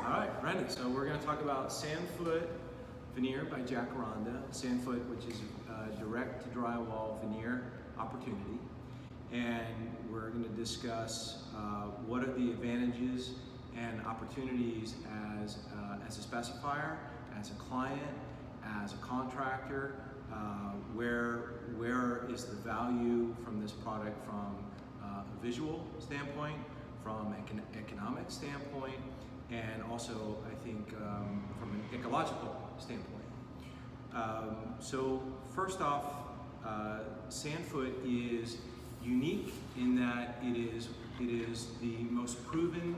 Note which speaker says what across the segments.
Speaker 1: All right, Brenda, so we're going to talk about Sanfoot veneer by Jacaranda. Sanfoot, which is a direct to drywall veneer opportunity. And we're going to discuss what are the advantages and opportunities as a specifier, as a client, as a contractor, where is the value from this product from a visual standpoint, from an economic standpoint, and also I think from an ecological standpoint. So first off, Sanfoot is unique in that it is the most proven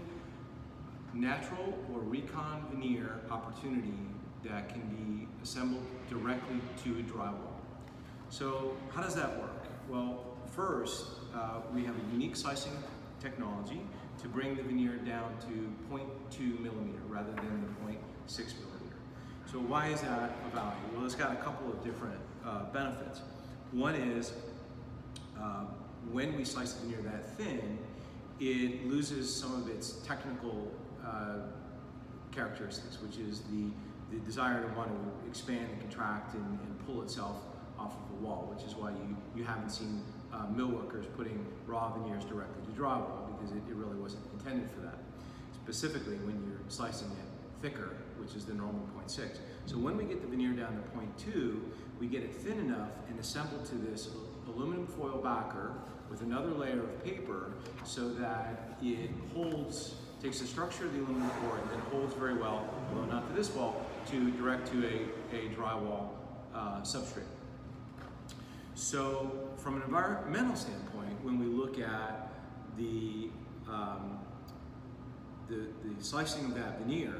Speaker 1: natural or recon veneer opportunity that can be assembled directly to a drywall. So how does that work? Well, first, we have a unique slicing technology to bring the veneer down to 0.2 millimeter rather than the 0.6 millimeter. So why is that a value? Well, it's got a couple of different benefits. One is when we slice the veneer that thin, it loses some of its technical characteristics, which is the desire to want to expand and contract and pull itself off of the wall, which is why you haven't seen millworkers putting raw veneers directly to drywall, because it really wasn't intended for that. Specifically when you're slicing it thicker, which is the normal 0.6. So when we get the veneer down to 0.2, we get it thin enough and assembled to this aluminum foil backer with another layer of paper so that it holds, takes the structure of the aluminum core and then holds very well, although not to this wall, to direct to a drywall substrate. So from an environmental standpoint, when we look at the slicing of that veneer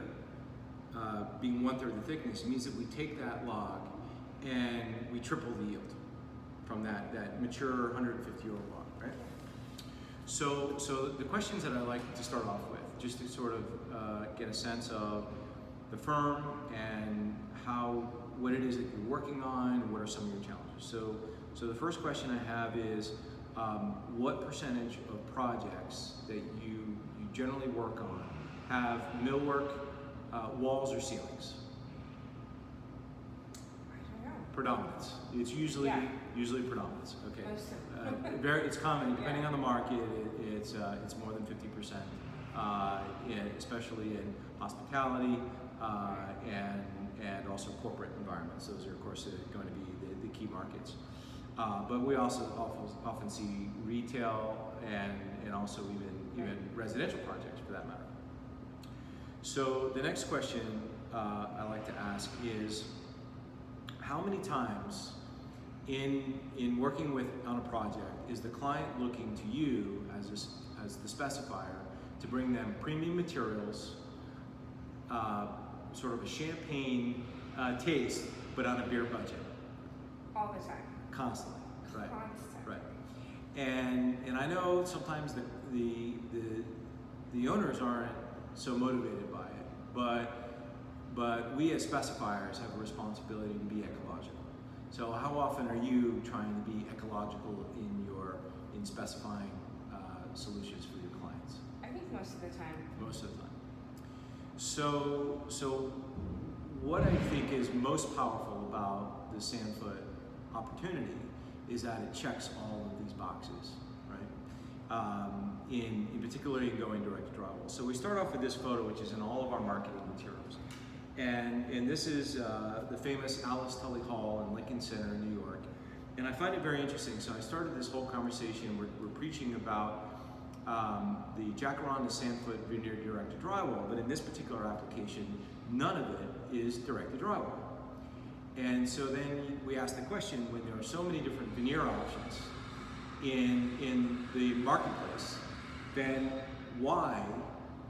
Speaker 1: being 1/3 the thickness, it means that we take that log and we triple the yield from that mature 150-year-old log, right? So the questions that I like to start off with, just to sort of get a sense of the firm and what it is that you're working on, and what are some of your challenges. So the first question I have is, what percentage of projects that you generally work on have millwork, walls, or ceilings?
Speaker 2: I don't know.
Speaker 1: Predominance. It's usually predominance. Okay. It's common, depending on the market. It's more than 50%, especially in hospitality and also corporate environments. Those are, of course, going to be the key markets. But we also often see retail and also even residential projects, for that matter. So the next question I like to ask is, how many times in working on a project is the client looking to you as the specifier to bring them premium materials, sort of a champagne taste, but on a beer budget?
Speaker 2: All the time.
Speaker 1: Constantly, right?
Speaker 2: Constantly.
Speaker 1: Right. And I know sometimes the owners aren't so motivated by it, but we as specifiers have a responsibility to be ecological. So how often are you trying to be ecological in specifying solutions for your clients?
Speaker 2: I think most of the time.
Speaker 1: Most of the time. So what I think is most powerful about the Sanfoot opportunity is that it checks all of these boxes, right? In particular, in going direct to drywall. So we start off with this photo, which is in all of our marketing materials. And this is the famous Alice Tully Hall in Lincoln Center in New York. And I find it very interesting. So I started this whole conversation, we're preaching about the Jacaranda Sanfoot veneer direct to drywall, but in this particular application, none of it is direct to drywall. And so then we ask the question, when there are so many different veneer options in the marketplace, then why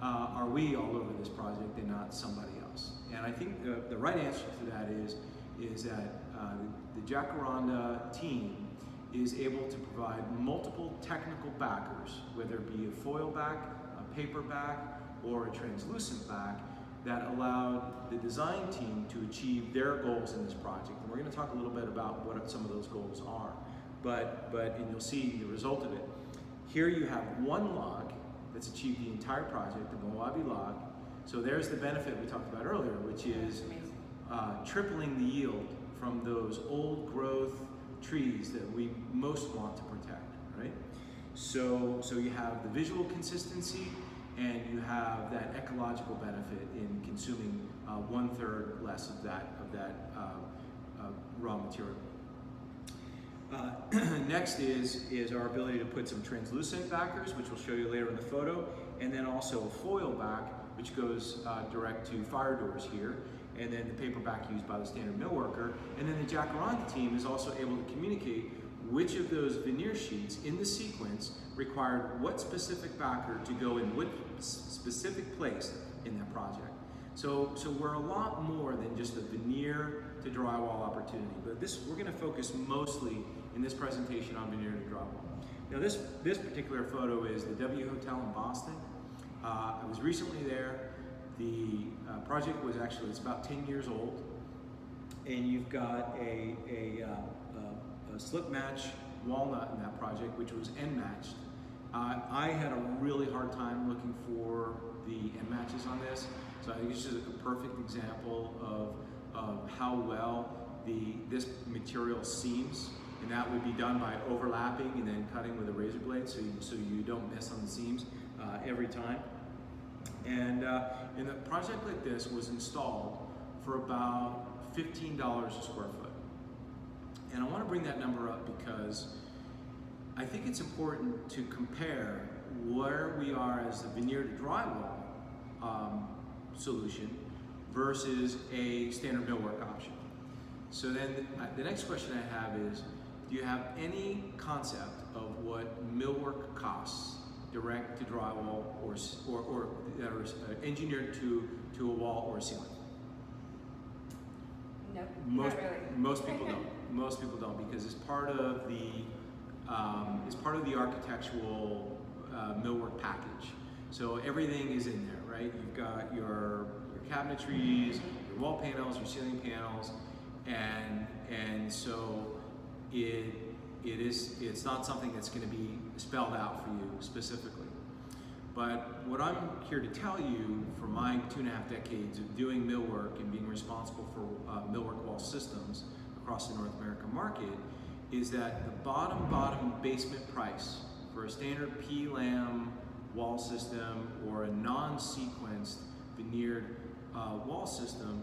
Speaker 1: are we all over this project and not somebody else? And I think the right answer to that is that the Jacaranda team is able to provide multiple technical backers, whether it be a foil back, a paper back, or a translucent back, that allowed the design team to achieve their goals in this project. And we're going to talk a little bit about what some of those goals are. And you'll see the result of it. Here you have one log that's achieved the entire project, the Mowabi log, So there's the benefit we talked about earlier, which is
Speaker 2: Amazing.
Speaker 1: tripling the yield from those old growth trees that we most want to protect, right? So you have the visual consistency, and you have that ecological benefit in consuming 1/3 less of that raw material. Next is our ability to put some translucent backers, which we'll show you later in the photo, and then also a foil back, which goes direct to fire doors here, and then the paper back used by the standard millworker. And then the Jacaranda team is also able to communicate which of those veneer sheets in the sequence required what specific backer to go in what specific place in that project. So we're a lot more than just a veneer to drywall opportunity, but we're going to focus mostly in this presentation on veneer to drywall. Now this particular photo is the W Hotel in Boston. I was recently there. The project was it's about 10 years old, and you've got a slip match walnut in that project, which was end matched. I had a really hard time looking for the end matches on this, so I think it's just a perfect example of how well this material seams, and that would be done by overlapping and then cutting with a razor blade, so you don't miss on the seams every time. And a project like this was installed for about $15 a square foot. And I want to bring that number up because I think it's important to compare where we are as a veneer to drywall solution versus a standard millwork option. So then the next question I have is, do you have any concept of what millwork costs direct to drywall or that are engineered to a wall or a ceiling?
Speaker 2: No,
Speaker 1: Most,
Speaker 2: not really.
Speaker 1: most people don't. Most people don't, because it's part of the architectural millwork package. So everything is in there, right? You've got your cabinetries, your wall panels, your ceiling panels, and so it's not something that's going to be spelled out for you specifically. But what I'm here to tell you from my 2.5 decades of doing millwork and being responsible for millwork wall systems across the North American market is that the bottom basement price for a standard P-lam wall system or a non-sequenced veneered wall system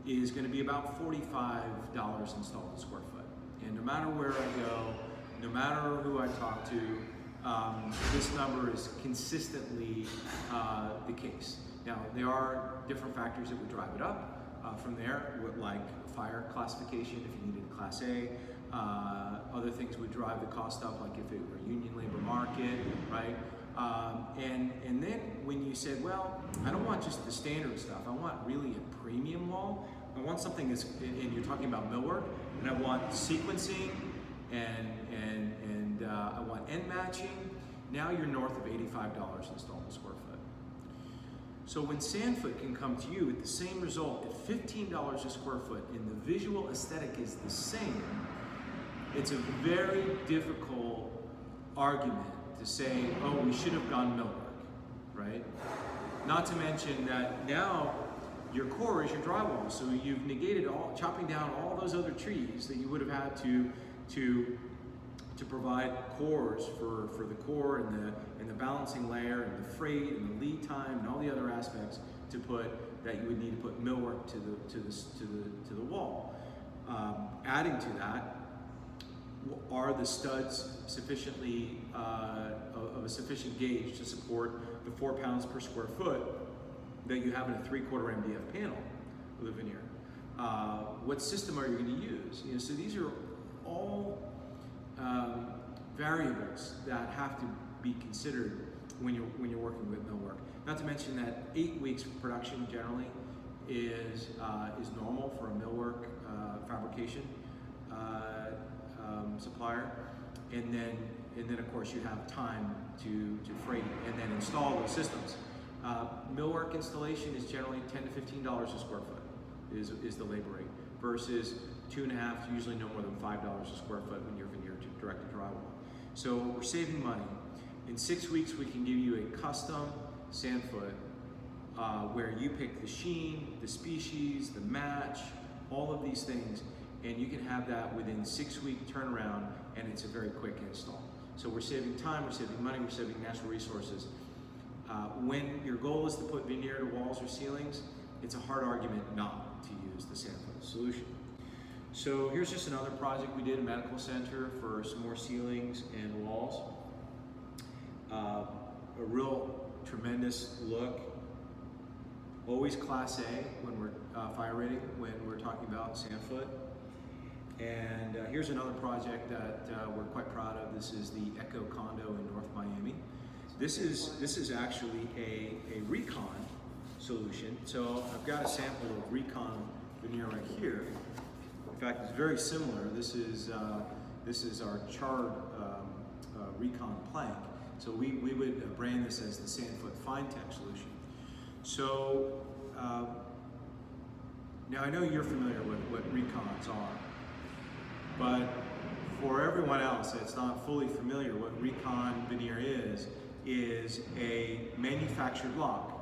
Speaker 1: is going to be about $45 installed a square foot. And no matter where I go, no matter who I talk to, this number is consistently the case. Now, there are different factors that would drive it up from there, like fire classification if you needed a Class A. Other things would drive the cost up, like if it were a union labor market, right? And then when you said, well, I don't want just the standard stuff, I want really a premium wall. I want something that's, and you're talking about millwork, and I want sequencing, and I want end matching. Now you're north of $85 installed a square foot. So when Sanfoot can come to you with the same result at $15 a square foot, and the visual aesthetic is the same, it's a very difficult argument to say, oh, we should have gone millwork, right? Not to mention that now your core is your drywall, so you've negated chopping down all those other trees that you would have had to provide cores for the core and the balancing layer and the freight and the lead time and all the other aspects that you would need to put millwork to the wall. Adding to that, are the studs sufficiently of a sufficient gauge to support the 4 pounds per square foot that you have in a 3/4 MDF panel with a veneer? What system are you going to use? So these are all variables that have to be considered when you're working with millwork. Not to mention that 8 weeks of production generally is normal for a millwork fabrication supplier, and then of course you have time to freight and then install those systems. Millwork installation is generally $10 to $15 a square foot is the labor rate, versus 2.5, usually no more than $5 a square foot when you're veneer direct to drywall. So we're saving money. In 6 weeks we can give you a custom Sanfoot where you pick the sheen, the species, the match, all of these things, and you can have that within 6-week turnaround, and it's a very quick install. So we're saving time, we're saving money, we're saving natural resources. When your goal is to put veneer to walls or ceilings, it's a hard argument not to use the Sanfoot solution. So here's just another project we did, a medical center for some more ceilings and walls. A real tremendous look. Always Class A when we're fire rating, when we're talking about Sanfoot. And here's another project that we're quite proud of. This is the Eco Condo in North Miami. This is actually a recon solution. So I've got a sample of recon veneer right here. In fact, it's very similar. This is our charred recon plank. So we would brand this as the Sanfoot Fine Tech solution. So now I know you're familiar with what recons are, but for everyone else that's not fully familiar, what recon veneer is a manufactured block,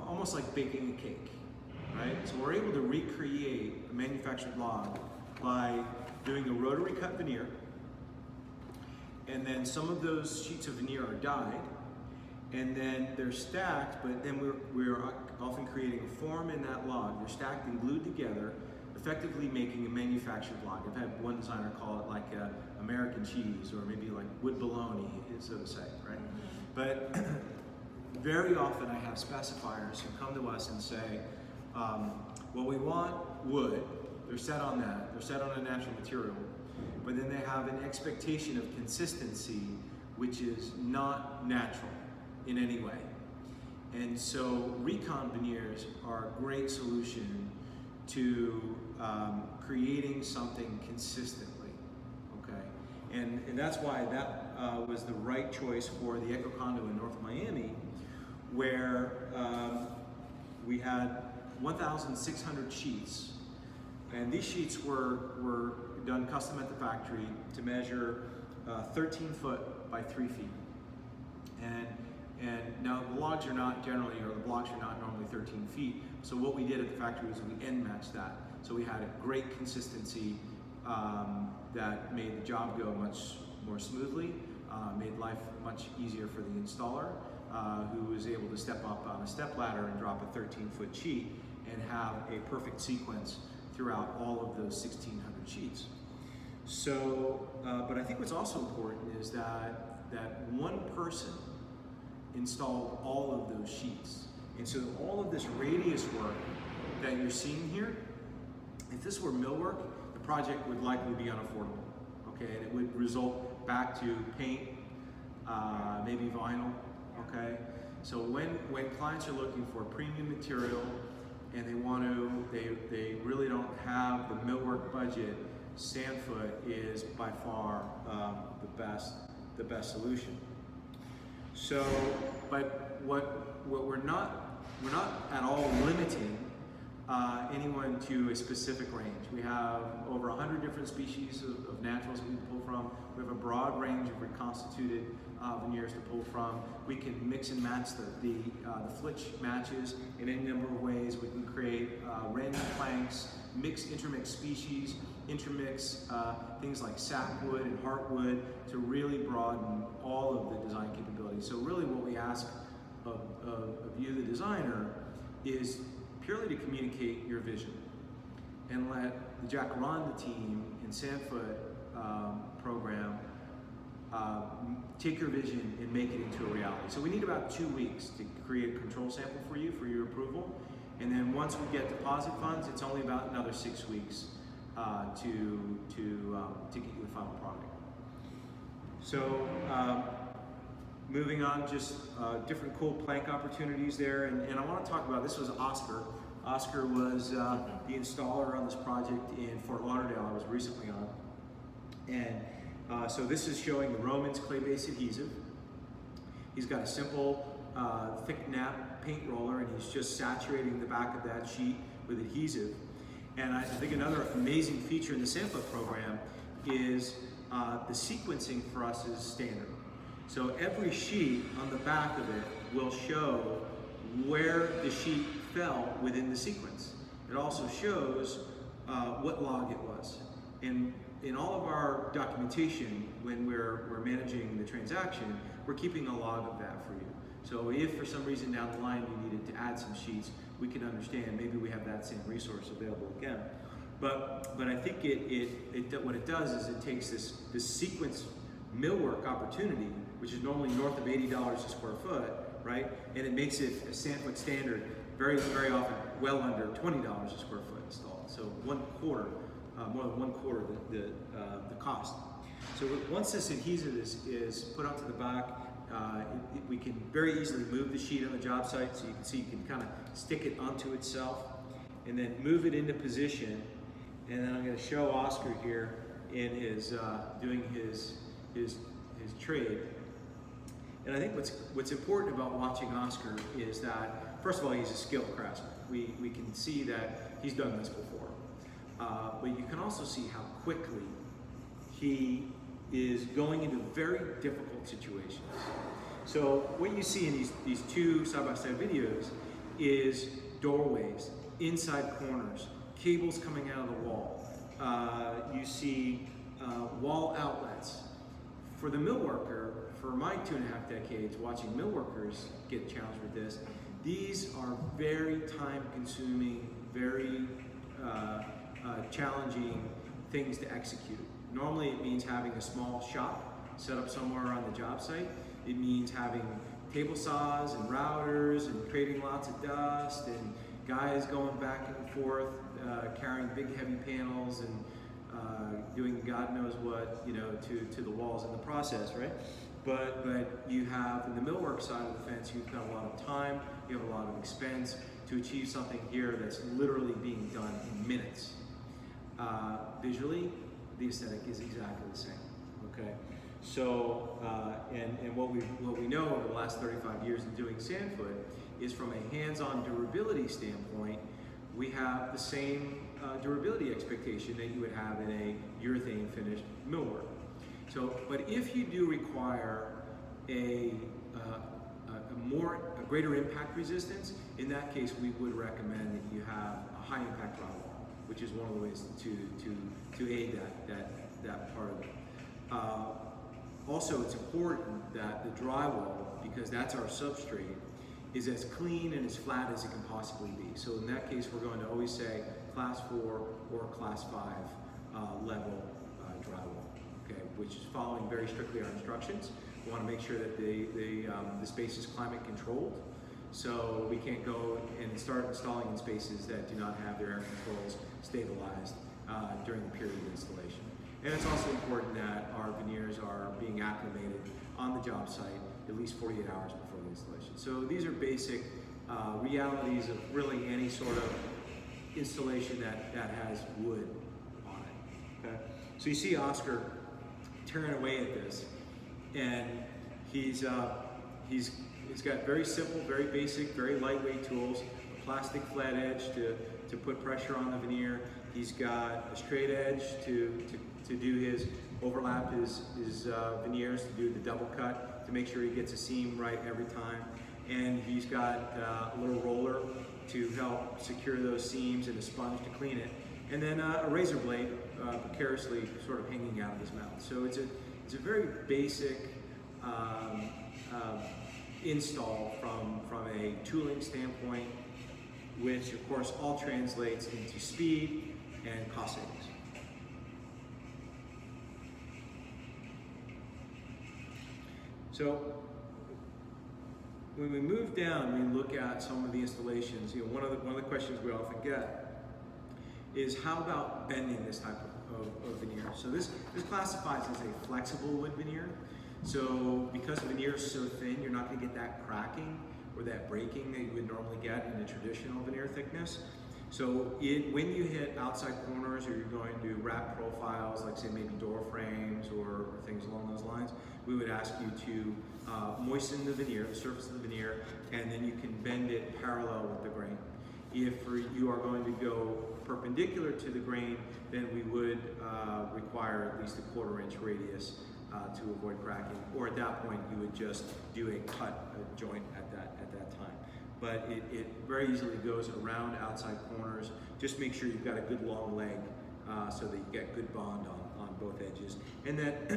Speaker 1: almost like baking a cake, right? So we're able to recreate a manufactured block by doing a rotary cut veneer, and then some of those sheets of veneer are dyed, and then they're stacked, but then we're often creating a form in that log. They're stacked and glued together, effectively making a manufactured block. I've had one designer call it like American cheese, or maybe like wood bologna, so to say, right? But very often I have specifiers who come to us and say, well, we want wood, they're set on that, they're set on a natural material, but then they have an expectation of consistency which is not natural in any way. And so recon veneers are a great solution to creating something consistently, okay? And that's why that was the right choice for the Eco Condo in North Miami, where we had 1,600 sheets, and these sheets were done custom at the factory to measure 13 foot by 3 feet. And now the logs are not generally, or the blocks are not normally 13 feet. So what we did at the factory was we end matched that. So we had a great consistency that made the job go much more smoothly, made life much easier for the installer, who was able to step up on a step ladder and drop a 13-foot sheet and have a perfect sequence throughout all of those 1,600 sheets. So, but I think what's also important is that one person installed all of those sheets. And so all of this radius work that you're seeing here, if this were millwork, the project would likely be unaffordable, okay? And it would result back to paint, maybe vinyl, okay? So when clients are looking for the material and they really don't have the millwork budget, Sanfoot is by far the best solution. So, but what we're not at all limiting anyone to a specific range. We have over 100 different species of naturals we can pull from. We have a broad range of reconstituted veneers to pull from. We can mix and match the flitch matches in any number of ways. We can create random planks, intermix species, intermix things like sapwood and heartwood to really broaden all of the design capabilities. So really what we ask of you, the designer, is purely to communicate your vision and let the Jacaranda team in Sanfoot program take your vision and make it into a reality. So we need about 2 weeks to create a control sample for you for your approval. And then once we get deposit funds, it's only about another 6 weeks to get you the final product. So moving on, just different cool plank opportunities there. And I want to talk about, this was Oscar. Oscar was the installer on this project in Fort Lauderdale I was recently on. And so this is showing the Romans clay-based adhesive. He's got a simple thick nap paint roller, and he's just saturating the back of that sheet with adhesive. And I think another amazing feature in the Sanfoot program is the sequencing for us is standard. So every sheet on the back of it will show where the sheet fell within the sequence. It also shows what log it was. And in all of our documentation, when we're managing the transaction, we're keeping a log of that for you. So if for some reason down the line you needed to add some sheets, we can understand maybe we have that same resource available again. But I think what it does is it takes this sequence millwork opportunity, which is normally north of $80 a square foot, right? And it makes it a Sanfoot standard very, very often well under $20 a square foot installed. So more than one quarter the cost. So once this adhesive is put onto the back, we can very easily move the sheet on the job site. So you can see you can kind of stick it onto itself and then move it into position. And then I'm going to show Oscar here in his doing his trade. And I think what's important about watching Oscar is that, first of all, he's a skilled craftsman. We can see that he's done this before. But you can also see how quickly he is going into very difficult situations. So what you see in these two side-by-side videos is doorways, inside corners, cables coming out of the wall. You see wall outlets. For the millworker, for my 2.5 decades watching millworkers get challenged with this, these are very time-consuming, very challenging things to execute. Normally it means having a small shop set up somewhere on the job site. It means having table saws and routers and creating lots of dust and guys going back and forth, carrying big heavy panels and doing God knows what, to the walls in the process, right? But you have, in the millwork side of the fence, you've got a lot of time, you have a lot of expense to achieve something here that's literally being done in minutes. Visually, the aesthetic is exactly the same, okay? So, and what we know over the last 35 years in doing Sanfoot is from a hands-on durability standpoint, we have the same durability expectation that you would have in a urethane finished millwork. So, but if you do require a greater impact resistance, in that case we would recommend that you have a high impact drywall, which is one of the ways to aid that part of it. Also, it's important that the drywall, because that's our substrate, is as clean and as flat as it can possibly be. So in that case, we're going to always say class 4 or class 5 level drywall, okay, which is following very strictly our instructions. We want to make sure that the space is climate controlled. So we can't go and start installing in spaces that do not have their air controls stabilized during the period of installation. And it's also important that our veneers are being acclimated on the job site at least 48 hours before the installation. So these are basic realities of really any sort of installation that has wood on it. Okay? So you see Oscar tearing away at this, and he's got very simple, very basic, very lightweight tools, a plastic flat edge to put pressure on the veneer. He's got a straight edge to do his overlap his veneers, to do the double cut, to make sure he gets a seam right every time. And he's got a little roller to help secure those seams and a sponge to clean it. And then a razor blade precariously sort of hanging out of his mouth. So it's a very basic install from a tooling standpoint, which of course all translates into speed and cost savings. So when we move down, we look at some of the installations. One of the questions we often get is, how about bending this type of veneer? So this classifies as a flexible wood veneer. So because the veneer is so thin, you're not going to get that cracking or that breaking that you would normally get in a traditional veneer thickness. So when you hit outside corners, or you're going to wrap profiles, like say maybe door frames or things along those lines, we would ask you to moisten the veneer, the surface of the veneer, and then you can bend it parallel with the grain. If you are going to go perpendicular to the grain, then we would require at least a 1/4 inch radius to avoid cracking, or at that point you would just do a joint at that time. but it very easily goes around outside corners. Just make sure you've got a good long leg so that you get good bond on both edges, and that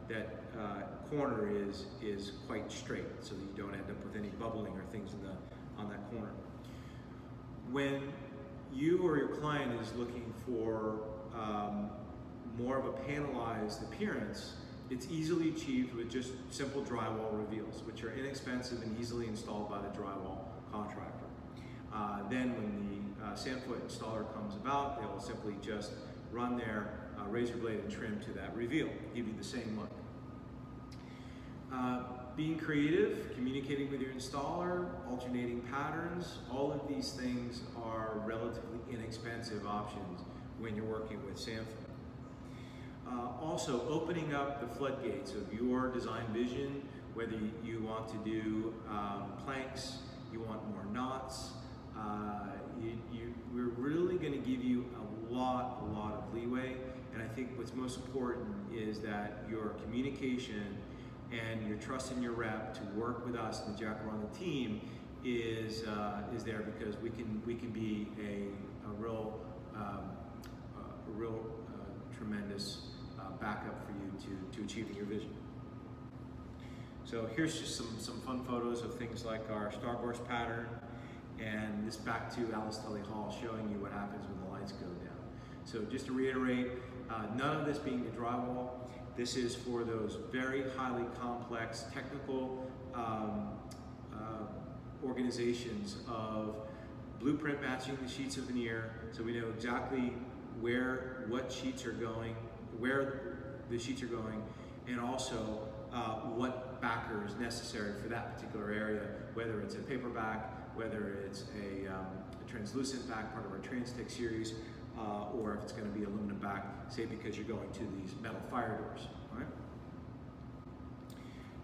Speaker 1: that corner is quite straight, so that you don't end up with any bubbling or things on that corner. When you or your client is looking for more of a panelized appearance, it's easily achieved with just simple drywall reveals, which are inexpensive and easily installed by the drywall contractor. Then when the Sanfoot installer comes about, they'll simply just run their razor blade and trim to that reveal, give you the same look. Being creative, communicating with your installer, alternating patterns, all of these things are relatively inexpensive options when you're working with Sanfoot. Also, opening up the floodgates of your design vision, whether you want to do planks, you want more knots, we're really going to give you a lot of leeway. And I think what's most important is that your communication and your trust in your rep to work with us and the Jacaranda team is there, because we can be a real tremendous backup for you to achieving your vision. So here's just some fun photos of things like our starburst pattern, and this back to Alice Tully Hall, showing you what happens when the lights go down. So just to reiterate, none of this being the drywall. This is for those very highly complex technical organizations of blueprint matching the sheets of veneer, so we know exactly what sheets are going, where the sheets are going, and also what backer is necessary for that particular area, whether it's a paper back, whether it's a translucent back, part of our Transtech series, or if it's going to be aluminum back, say because you're going to these metal fire doors. All right?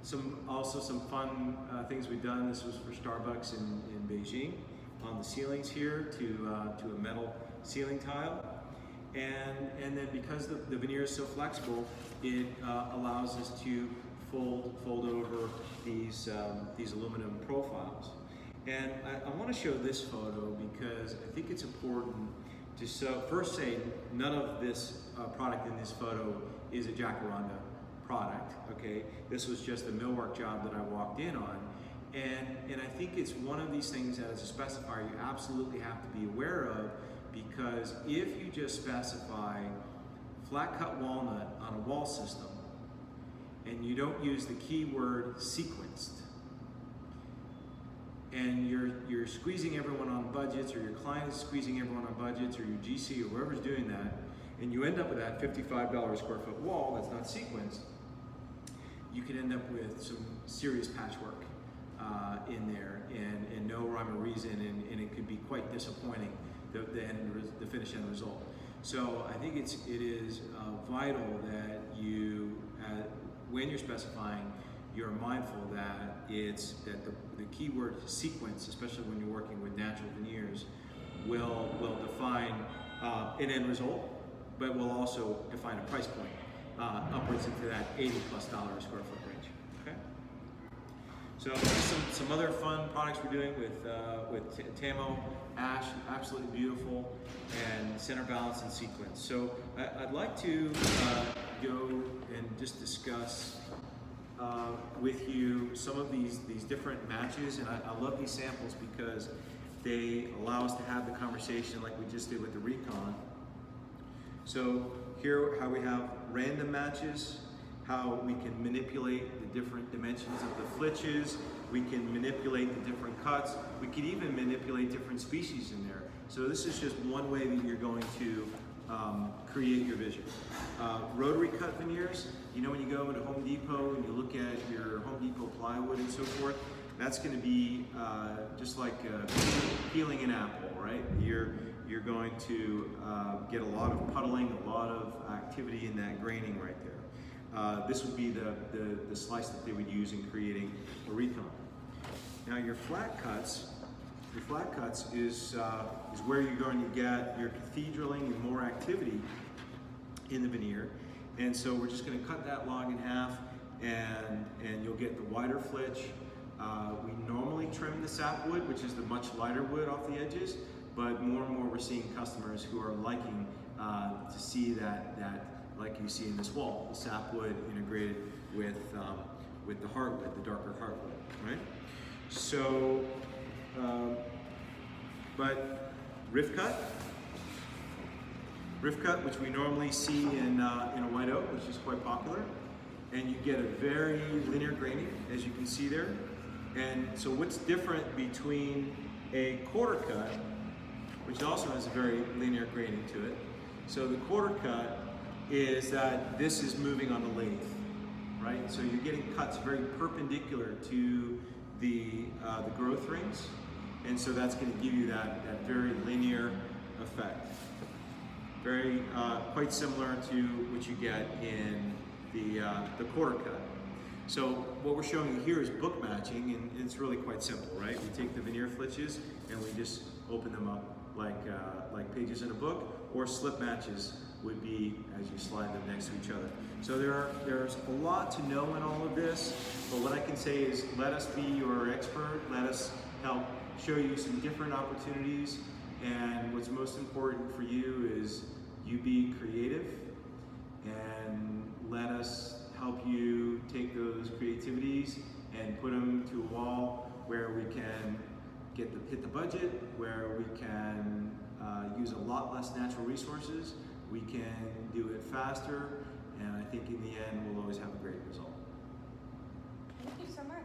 Speaker 1: Some fun things we've done. This was for Starbucks in Beijing, on the ceilings here to a metal ceiling tile. And then because the veneer is so flexible, it allows us to fold over these aluminum profiles. And I want to show this photo because I think it's important to first say none of this product in this photo is a Jacaranda product. Okay, this was just a millwork job that I walked in on, and I think it's one of these things that as a specifier you absolutely have to be aware of, because if you just specify flat cut walnut on a wall system and you don't use the keyword sequenced, and you're squeezing everyone on budgets, or your client is squeezing everyone on budgets, or your GC or whoever's doing that, and you end up with that $55 square foot wall that's not sequenced, you can end up with some serious patchwork in there, and no rhyme or reason, and it could be quite disappointing, the finished end result. So I think it is vital that you, when you're specifying, you're mindful that the keyword sequence, especially when you're working with natural veneers, will define an end result, but will also define a price point upwards into that $80+ a square foot range. Okay. So some other fun products we're doing with Tamo Ash, absolutely beautiful, and center balance and sequence. So I'd like to go and just discuss with you some of these different matches, and I love these samples because they allow us to have the conversation like we just did with the Recon. So here, how we have random matches, how we can manipulate the different dimensions of the flitches, we can manipulate the different cuts, we could even manipulate different species in there. So this is just one way that you're going to create your vision. Rotary cut veneers, you know, when you go into Home Depot and you look at your Home Depot plywood and so forth, that's going to be just like peeling an apple, right? You're going to get a lot of puddling, a lot of activity in that graining right there. This would be the slice that they would use in creating a recon. Now your flat cuts is where you're going to get your cathedraling and more activity in the veneer. And so we're just going to cut that log in half, and you'll get the wider flitch. We normally trim the sapwood, which is the much lighter wood off the edges, but more and more we're seeing customers who are liking to see that like you see in this wall, the sapwood integrated with the heartwood, the darker heartwood, right? So, but rift cut, which we normally see in a white oak, which is quite popular, and you get a very linear graining, as you can see there. And so what's different between a quarter cut, which also has a very linear graining to it. So the quarter cut is that this is moving on the lathe, right? So you're getting cuts very perpendicular to the growth rings, and so that's going to give you that very linear effect. Very quite similar to what you get in the quarter cut. So what we're showing you here is book matching, and it's really quite simple, right? We take the veneer flitches and we just open them up like pages in a book, or slip matches would be as you slide them next to each other. So there's a lot to know in all of this, but what I can say is let us be your expert, let us help show you some different opportunities, and what's most important for you is you be creative, and let us help you take those creativities and put them to a wall where we can hit the budget, where we can use a lot less natural resources, we can do it faster, and I think in the end we'll always have a great result.
Speaker 2: Thank you so much.